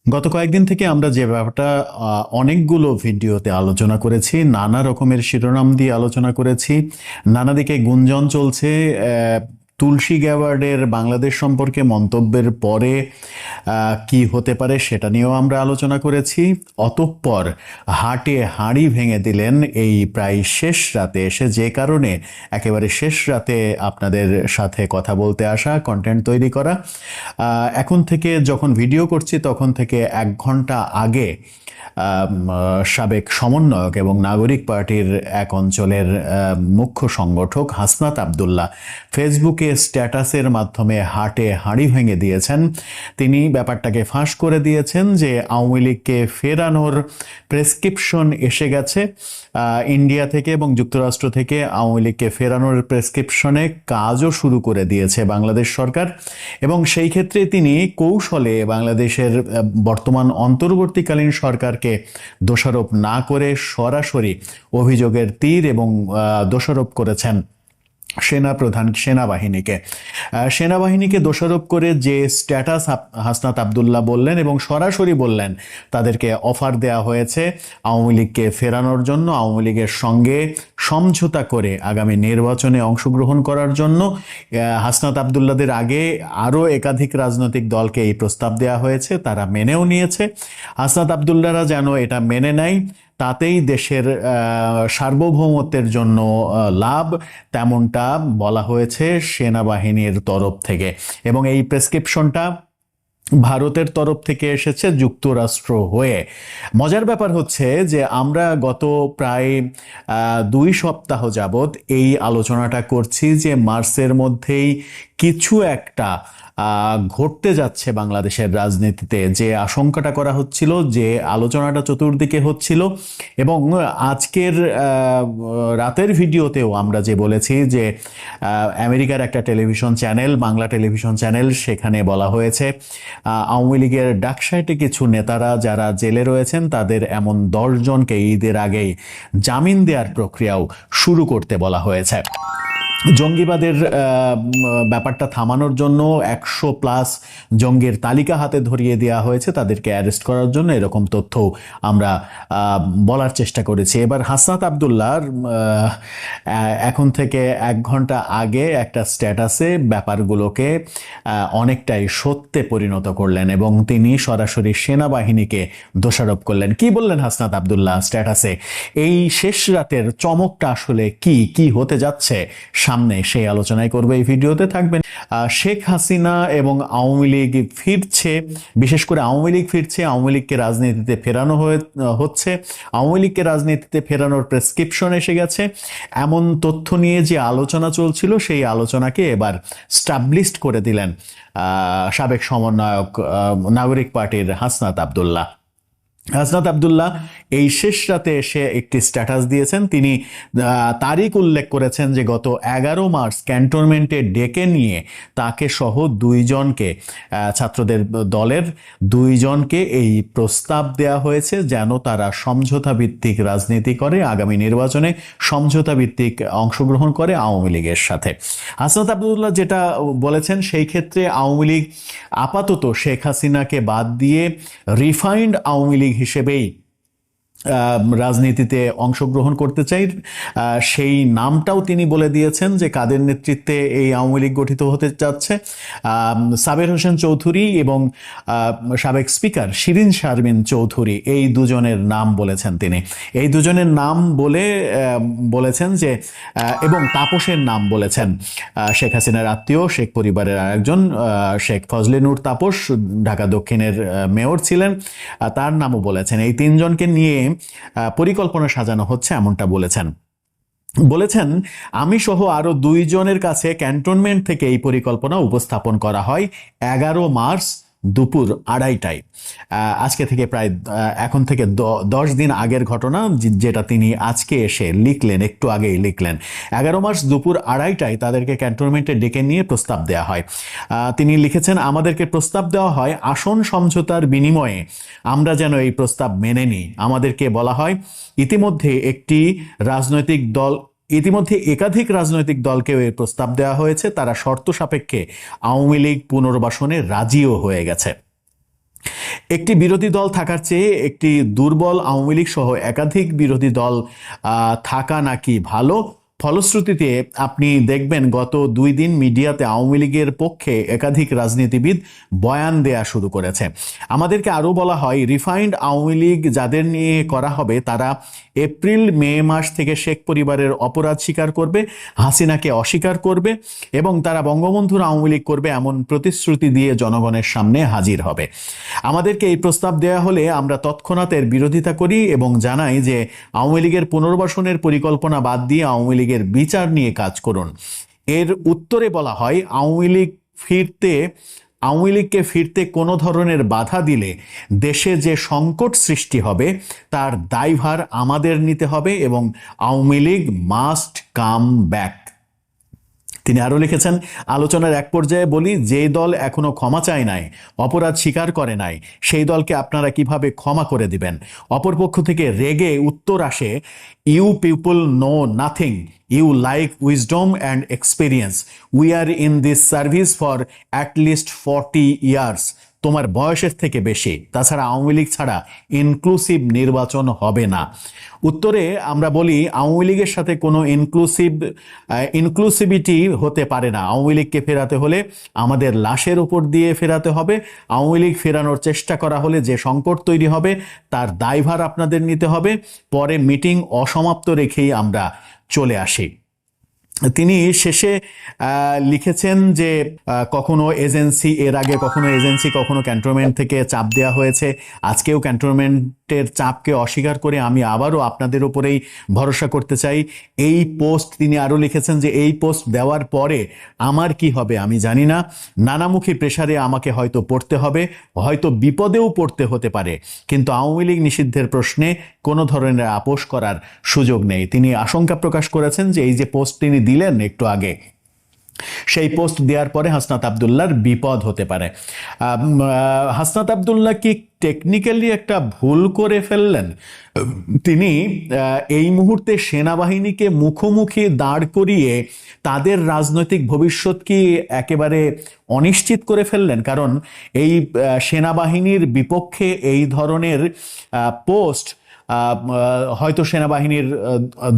গত কয়েকদিন থেকে আমরা যে ব্যাপারটা অনেকগুলো ভিডিওতে আলোচনা করেছি, নানা রকমের শিরোনাম দিয়ে আলোচনা করেছি, নানা দিকে গুঞ্জন চলছে। তুলসী গ্যাওয়ার্ডের বাংলাদেশ সম্পর্কে মন্তব্যের পরে কি হতে পারে সেটা নিয়েও আমরা আলোচনা করেছি। অতঃপর হাটে হাঁড়ি ভেঙে দিলেন এই প্রায় শেষ রাতে এসে, যে কারণে একেবারে শেষ রাতে আপনাদের সাথে কথা বলতে আসা, কন্টেন্ট তৈরি করা। এখন থেকে যখন ভিডিও করছি তখন থেকে 1 ঘন্টা আগে সাবেক সমন্বয়ক এবং নাগরিক পার্টির এক অঞ্চলের মুখ্য সংগঠক হাসনাত আবদুল্লাহ ফেসবুকে স্ট্যাটাসের মাধ্যমে হাটে হাঁড়ি ভেঙে দিয়েছেন। তিনি ব্যাপারটাকে ফাঁস করে দিয়েছেন যে আওয়ামী লীগকে ফেরানোর প্রেসক্রিপশন এসে গেছে ইন্ডিয়া থেকে এবং যুক্তরাষ্ট্র থেকে। আওয়ামী লীগকে ফেরানোর প্রেসক্রিপশনে কাজও শুরু করে দিয়েছে বাংলাদেশ সরকার, এবং সেই ক্ষেত্রে তিনি কৌশলে বাংলাদেশের বর্তমান অন্তর্বর্তীকালীন সরকারকে দোষারোপ না করে সরাসরি অভিযোগের তীর এবং দোষারোপ করেছেন সেনাবাহিনীকে দোষারোপ করে যে স্ট্যাটাস হাসনাত আবদুল্লাহ বললেন এবং সরাসরি বললেন তাদেরকে অফার দেয়া হয়েছে আওয়ামী লীগকে ফেরানোর জন্য, আওয়ামী লীগের সঙ্গে সমঝোতা করে আগামী নির্বাচনে অংশগ্রহণ করার জন্য। হাসনাত আবদুল্লাদের আগে আরও একাধিক রাজনৈতিক দলকে এই প্রস্তাব দেওয়া হয়েছে, তারা মেনেও নিয়েছে। হাসনাত আবদুল্লাহরা যেন এটা মেনে নেয়, তাতেই দেশের সার্বভৌমত্বের জন্য লাভ, তেমনটা বলা হয়েছে সেনাবাহিনীর তরফ থেকে। এবং এই প্রেসক্রিপশনটা ভারতের তরফ থেকে এসেছে যুক্তরাষ্ট্র হয়ে। মজার ব্যাপার হচ্ছে যে আমরা গত প্রায় 2 সপ্তাহ যাবৎ এই আলোচনাটা করছি যে মার্চের মধ্যেই কিছু একটা ঘটতে যাচ্ছে বাংলাদেশের রাজনীতিতে, যে আশঙ্কাটা করা হচ্ছিল, যে আলোচনাটা চতুর্দিকে হচ্ছিল। এবং আজকের রাতের ভিডিওতেও আমরা যে বলেছি যে আমেরিকার একটা television channel, Bangla television channel, সেখানে বলা হয়েছে আওয়ামী লীগের ডাকসাইটে কিছু নেতারা যারা জেলে রয়েছেন তাদের এমন 10 জনকে ঈদের আগেই জামিন দেওয়ার প্রক্রিয়াও শুরু করতে বলা হয়েছে। জঙ্গিবাদের ব্যাপারটা থামানোর জন্য 100+ জঙ্গির তালিকা হাতে ধরিয়ে দেওয়া হয়েছে, তাদেরকে অ্যারেস্ট করার জন্য, এরকম তথ্যও আমরা বলার চেষ্টা করেছি। এবার হাসনাত আবদুল্লাহ এখন থেকে 1 ঘন্টা আগে একটা স্ট্যাটাসে ব্যাপারগুলোকে অনেকটাই সত্যে পরিণত করলেন এবং তিনি সরাসরি সেনাবাহিনীকে দোষারোপ করলেন। কি বললেন হাসনাত আবদুল্লাহ স্ট্যাটাসে? এই শেষ রাতের চমকটা আসলে কি হতে যাচ্ছে সামনে, সেই আলোচনায় করবে এই ভিডিওতে। থাকবেন শেখ হাসিনা এবং আওয়ামী লীগ ফিরছে, বিশেষ করে আওয়ামী লীগ ফিরছে, আওয়ামী লীগকে রাজনীতিতে ফেরানো হচ্ছে, আওয়ামী লীগকে রাজনীতিতে ফেরানোর প্রেসক্রিপশন এসে গেছে, এমন তথ্য নিয়ে যে আলোচনা চলছিল সেই আলোচনাকে এবার স্টাবলিশড করে দিলেন সাবেক সমন্বয়ক নাগরিক পার্টির হাসনাত আবদুল্লাহ। হাসনাত আবদুল্লাহ এই শেষ রাতে এসে একটি স্ট্যাটাস দিয়েছেন। তিনি তারিখ উল্লেখ করেছেন যে গত 11 মার্চ ক্যান্টনমেন্টে ডেকে নিয়ে তাকে সহ 2 জনকে, ছাত্রদের দলের 2 জনকে এই প্রস্তাব দেয়া হয়েছে যেন তারা সমঝোতা ভিত্তিক রাজনীতি করে, আগামী নির্বাচনে সমঝোতা ভিত্তিক অংশগ্রহণ করে আওয়ামী লীগের সাথে। হাসনাত আবদুল্লাহ যেটা বলেছেন, সেই ক্ষেত্রে আওয়ামী লীগ আপাতত শেখ হাসিনাকে বাদ দিয়ে রিফাইন্ড আওয়ামী লীগ হিসেবেই রাজনীতিতে অংশগ্রহণ করতে চাই। সেই নামটাও তিনি বলে দিয়েছেন যে কাদের নেতৃত্বে এই আওয়ামী লীগ গঠিত হতে যাচ্ছে। সাবের হোসেন চৌধুরী এবং সাবেক স্পিকার শিরিন শারমিন চৌধুরী, এই 2 জনের নাম বলেছেন তিনি। এই 2 জনের নাম বলেছেন যে, এবং তাপসের নাম বলেছেন, শেখ হাসিনার আত্মীয়, শেখ পরিবারের আরেকজন শেখ ফজলে নূর তাপস, ঢাকা দক্ষিণের মেয়র ছিলেন, তার নামও বলেছেন। এই 3 জনকে নিয়ে পরিকল্পনা সাজানো হচ্ছে, এমনটা বলেছেন। আমি সহ আরো 2 জনের কাছে ক্যান্টনমেন্ট থেকে এই পরিকল্পনা উপস্থাপন করা হয় 11 মার্চ দুপুর 2:30টায়। আজকে থেকে প্রায় এখন থেকে 10 দিন আগের ঘটনা, যেটা তিনি আজকে এসে লিখলেন, একটু আগেই লিখলেন। 11 মার্চ দুপুর 2:30টায় তাদেরকে ক্যান্টনমেন্টে ডেকে নিয়ে প্রস্তাব দেওয়া হয়। তিনি লিখেছেন, আমাদেরকে প্রস্তাব দেওয়া হয় আসন সমঝোতার বিনিময়ে আমরা যেন এই প্রস্তাব মেনে নিই। আমাদেরকে বলা হয় ইতিমধ্যে একাধিক রাজনৈতিক দলকেও এই প্রস্তাব দেওয়া হয়েছে, তারা শর্ত সাপেক্ষে আওয়ামী লীগ পুনর্বাসনে রাজিও হয়ে গেছে। একটি বিরোধী দল থাকার চেয়ে একটি দুর্বল আওয়ামী লীগ সহ একাধিক বিরোধী দল থাকা নাকি ভালো। ফলশ্রুতিতে আপনি দেখবেন গত 2 দিন মিডিয়াতে আওয়ামী লীগের পক্ষে একাধিক রাজনীতিবিদ বয়ান দেয়া শুরু করেছে। আমাদেরকে আরও বলা হয় রিফাইন্ড আওয়ামী লীগ যাদের নিয়ে করা হবে তারা এপ্রিল মে মাস থেকে শেখ পরিবারের অপরাধ স্বীকার করবে, হাসিনাকে অস্বীকার করবে এবং তারা বঙ্গবন্ধুর আওয়ামী লীগ করবে এমন প্রতিশ্রুতি দিয়ে জনগণের সামনে হাজির হবে। আমাদেরকে এই প্রস্তাব দেয়া হলে আমরা তৎক্ষণাৎ এর বিরোধিতা করি এবং জানাই যে আওয়ামী লীগের পুনর্বাসনের পরিকল্পনা বাদ দিয়ে আওয়ামী লীগের বিচার নিয়ে কাজ করুন। এর উত্তরে বলা হয় আওয়ামী লীগকে ফিরতে কোনো ধরনের বাধা দিলে দেশে যে সংকট সৃষ্টি হবে তার দায়ভার আমাদের নিতে হবে এবং Awami League must come back. তিনি আরও লিখেছেন, আলোচনার এক পর্যায়ে বলি, যে দল এখনো ক্ষমা চায় নাই, অপরাধ স্বীকার করে নাই, সেই দলকে আপনারা কিভাবে ক্ষমা করে দিবেন? অপরপক্ষ থেকে রেগে উত্তর আসে, you people know nothing, you like wisdom and experience, we are in this service for at least 40 years. তোমার বয়সের থেকে বেশি, তাছাড়া আওয়ামী লীগ ছাড়া ইনক্লুসিভ নির্বাচন হবে না। উত্তরে আমরা বলি আওয়ামী লীগের সাথে কোনো ইনক্লুসিভিটি হতে পারে না। আওয়ামী লীগকে ফেরাতে হলে আমাদের লাশের উপর দিয়ে ফেরাতে হবে। আওয়ামী লীগ ফেরানোর চেষ্টা করা হলে যে সংকট তৈরি হবে তার দায়ভার আপনাদের নিতে হবে। পরে মিটিং অসমাপ্ত রেখেই আমরা চলে আসি। তিনি শেষে লিখেছেন যে কখনো এজেন্সি, এর আগে কখনো এজেন্সি, কখনো ক্যান্টনমেন্ট থেকে চাপ দেওয়া হয়েছে, আজকেও ক্যান্টনমেন্টের চাপকে অস্বীকার করে আমি আবারও আপনাদের উপরেই ভরসা করতে চাই। এই পোস্ট তিনি আরও লিখেছেন যে এই পোস্ট দেওয়ার পরে আমার কি হবে আমি জানি না, নানামুখী প্রেসারে আমাকে হয়তো পড়তে হবে, হয়তো বিপদেও পড়তে হতে পারে, কিন্তু আওয়ামী লীগ নিষিদ্ধের প্রশ্নে কোনো ধরনের আপোষ করার সুযোগ নেই। তিনি আশঙ্কা প্রকাশ করেছেন যে এই যে পোস্ট তিনি দিলেন একটু আগে, সেই পোস্ট দেওয়ার পরে হাসনাত আবদুল্লাহর বিপদ হতে পারে। হাসনাত আবদুল্লাহ কি টেকনিক্যালি একটা ভুল করে ফেললেন? তিনি এই মুহূর্তে সেনাবাহিনীকে মুখোমুখি দাঁড় করিয়ে তাদের রাজনৈতিক ভবিষ্যৎ কি একেবারে অনিশ্চিত করে ফেললেন? কারণ এই সেনাবাহিনীর বিপক্ষে এই ধরনের পোস্ট হয়তো সেনাবাহিনীর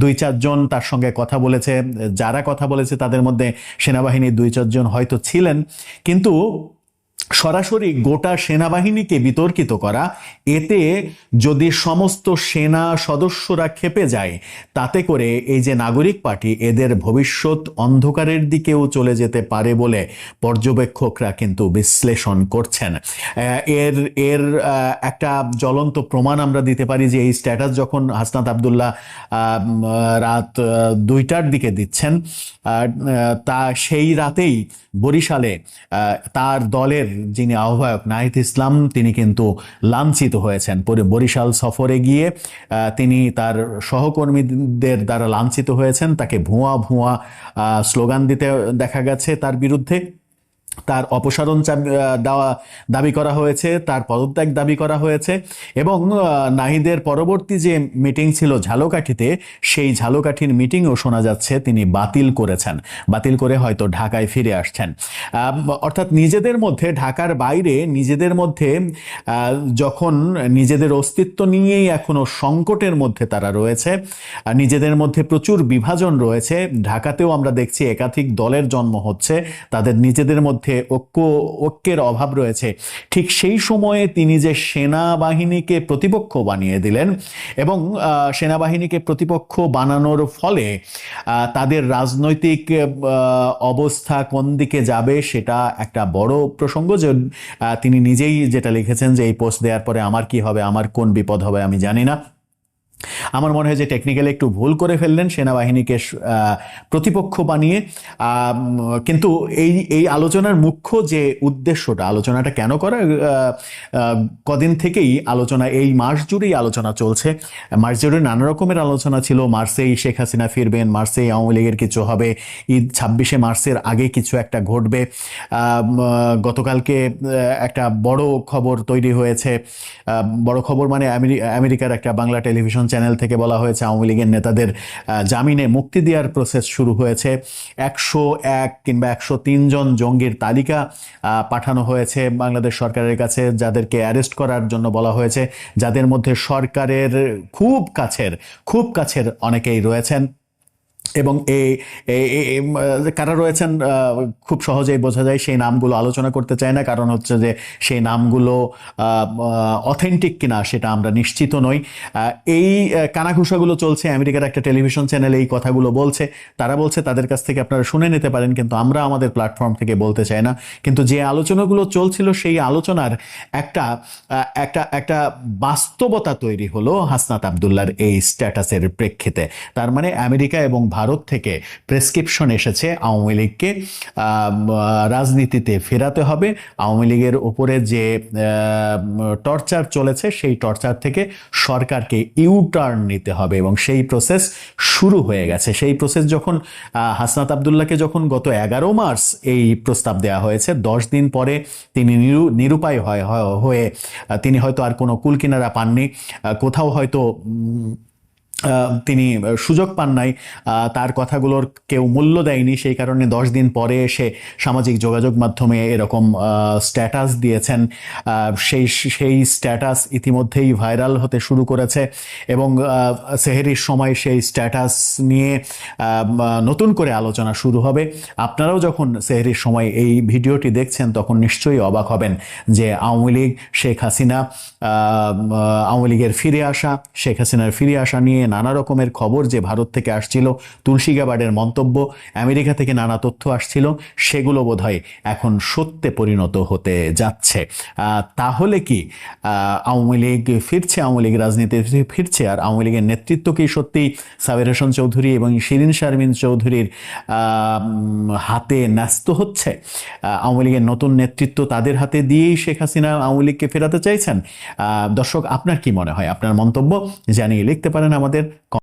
2-4 জন তার সঙ্গে কথা বলেছে, যারা কথা বলেছে তাদের মধ্যে সেনাবাহিনীর 2-4 জন হয়তো ছিলেন, কিন্তু সরাসরি গোটা সেনাবাহিনীকে বিতর্কিত করা, এতে যদি সমস্ত সেনা সদস্যরা ক্ষেপে যায় তাতে করে এই যে নাগরিক পার্টি এদের ভবিষ্যৎ অন্ধকারের দিকেও চলে যেতে পারে বলে পর্যবেক্ষকরা কিন্তু বিশ্লেষণ করছেন। এর এর একটা জ্বলন্ত প্রমাণ আমরা দিতে পারি যে এই স্ট্যাটাস যখন হাসনাত আবদুল্লাহ রাত 2টার দিকে দিচ্ছেন, তা সেই রাতেই বরিশালে তার দলের যিনি আহ্বায়ক নাহিদ ইসলাম তিনি কিন্তু লাঞ্ছিত হয়েছেন। বরিশাল সফরে গিয়ে তিনি তার সহকর্মীদের দ্বারা লাঞ্ছিত হয়েছেন। তাকে ভুয়া ভুয়া স্লোগান দিতে দেখা গেছে, তার বিরুদ্ধে তার অপসারণ দাবি করা হয়েছে, তার পদত্যাগ দাবি করা হয়েছে এবং নাহিদের পরবর্তী যে মিটিং ছিল ঝালকাঠিতে, সেই ঝালকাঠির মিটিংও শোনা যাচ্ছে তিনি বাতিল করেছেন, বাতিল করে হয়তো ঢাকায় ফিরে আসছেন। অর্থাৎ নিজেদের মধ্যে, ঢাকার বাইরে নিজেদের মধ্যে যখন নিজেদের অস্তিত্ব নিয়েই এখনো সংকটের মধ্যে তারা রয়েছে, নিজেদের মধ্যে প্রচুর বিভাজন রয়েছে, ঢাকাতেও আমরা দেখছি একাধিক দলের জন্ম হচ্ছে, তাদের নিজেদের মধ্যে ঐক্যের অভাব রয়েছে, ঠিক সেই সময়ে তিনি যে সেনাবাহিনীকে প্রতিপক্ষ বানিয়ে দিলেন এবং সেনাবাহিনীকে প্রতিপক্ষ বানানোর ফলে তাদের রাজনৈতিক অবস্থা কোন দিকে যাবে সেটা একটা বড় প্রসঙ্গ। যে তিনি নিজেই যেটা লিখেছেন যে এই পোস্ট দেওয়ার পরে আমার কি হবে, আমার কোন বিপদ হবে আমি জানি না। আমার মনে হয় যে টেকনিক্যালি একটু ভুল করে ফেললেন সেনাবাহিনীকে প্রতিপক্ষ বানিয়ে। কিন্তু এই আলোচনার মুখ্য যে উদ্দেশ্যটা, আলোচনাটা কেন করা, কদিন থেকেই আলোচনা, এই মাস জুড়েই আলোচনা চলছে, মাস জুড়ে নানা রকমের আলোচনা ছিল। মার্চেই শেখ হাসিনা ফিরবেন, মার্চেই আওয়ামী লীগের কিছু হবে, ঈদ 26শে মার্চের আগে কিছু একটা ঘটবে। গতকালকে একটা বড় খবর তৈরি হয়েছে, বড় খবর মানে আমেরিকার একটা বাংলা টেলিভিশন চ্যানেল থেকে বলা হয়েছে আওয়ামী লীগের নেতাদের জামিনে মুক্তি দেওয়ার প্রসেস শুরু হয়েছে। 101 কিংবা 103 জন জঙ্গির তালিকা পাঠানো হয়েছে বাংলাদেশ সরকারের কাছে, যাদেরকে অ্যারেস্ট করার জন্য বলা হয়েছে, যাদের মধ্যে সরকারের খুব কাছের অনেকেই রয়েছেন। এবং কারা রয়েছেন খুব সহজেই বোঝা যায়, সেই নামগুলো আলোচনা করতে চাই না, কারণ হচ্ছে যে সেই নামগুলো অথেন্টিক কিনা সেটা আমরা নিশ্চিত নই। এই কানাঘুষাগুলো চলছে, আমেরিকার একটা টেলিভিশন চ্যানেল এই কথাগুলো বলছে, তারা বলছে তাদের কাছ থেকে আপনারা শুনে নিতে পারেন, কিন্তু আমরা আমাদের প্ল্যাটফর্ম থেকে বলতে চাই না। কিন্তু যে আলোচনাগুলো চলছিল সেই আলোচনার একটা একটা একটা বাস্তবতা তৈরি হলো হাসনাত আবদুল্লাহর এই স্ট্যাটাসের প্রেক্ষিতে। তার মানে আমেরিকা এবং ভারত থেকে প্রেসক্রিপশন এসেছে আওয়ামী লীগকে রাজনীতিতে ফেরাতে হবে, আওয়ামী লীগের উপরে যে টর্চার চলেছে সেই টর্চার থেকে সরকারকে ইউটার্ন নিতে হবে, এবং সেই প্রসেস শুরু হয়ে গেছে। সেই প্রসেস যখন হাসনাত আবদুল্লাহকে যখন গত 11 মার্চ এই প্রস্তাব দেওয়া হয়েছে, 10 দিন পরে তিনি নিরুপায় হয়ে তিনি হয়তো আর কোনো কুলকিনারা পাননি, কোথাও হয়তো তিনি সুযোগ পান নাই, তার কথাগুলোর কেউ মূল্য দেয়নি, সেই কারণে 10 দিন পরে এসে সামাজিক যোগাযোগ মাধ্যমে এরকম স্ট্যাটাস দিয়েছেন। সেই স্ট্যাটাস ইতিমধ্যেই ভাইরাল হতে শুরু করেছে, এবং সেহরির সময় সেই স্ট্যাটাস নিয়ে নতুন করে আলোচনা শুরু হবে। আপনারাও যখন সেহরির সময় এই ভিডিওটি দেখছেন তখন নিশ্চয়ই অবাক হবেন যে আওয়ামী লীগ, শেখ হাসিনা, আওয়ামী লীগের ফিরে আসা, শেখ হাসিনার ফিরে আসা নিয়ে নানা রকমের খবর যে ভারত থেকে আসছিল, তুলসী গাবার্ডের মন্তব্য, আমেরিকা থেকে নানা তথ্য আসছিল, সেগুলো বোধহয় এখন সত্যে পরিণত হতে যাচ্ছে। তাহলে কি আওয়ামী লীগ ফিরছে, আওয়ামী লীগ রাজনীতিতে ফিরছে? আর আওয়ামী লীগের নেতৃত্ব কি সত্যি সাবের হোসেন চৌধুরী এবং শিরিন শারমিন চৌধুরীর হাতে ন্যস্ত হচ্ছে? আওয়ামী লীগের নতুন নেতৃত্ব তাদের হাতে দিয়েই শেখ হাসিনা আওয়ামী লীগকে ফেরাতে চাইছেন? দর্শক, আপনার কি মনে হয়? আপনার মন্তব্য জানিয়ে লিখতে পারেন আমাদের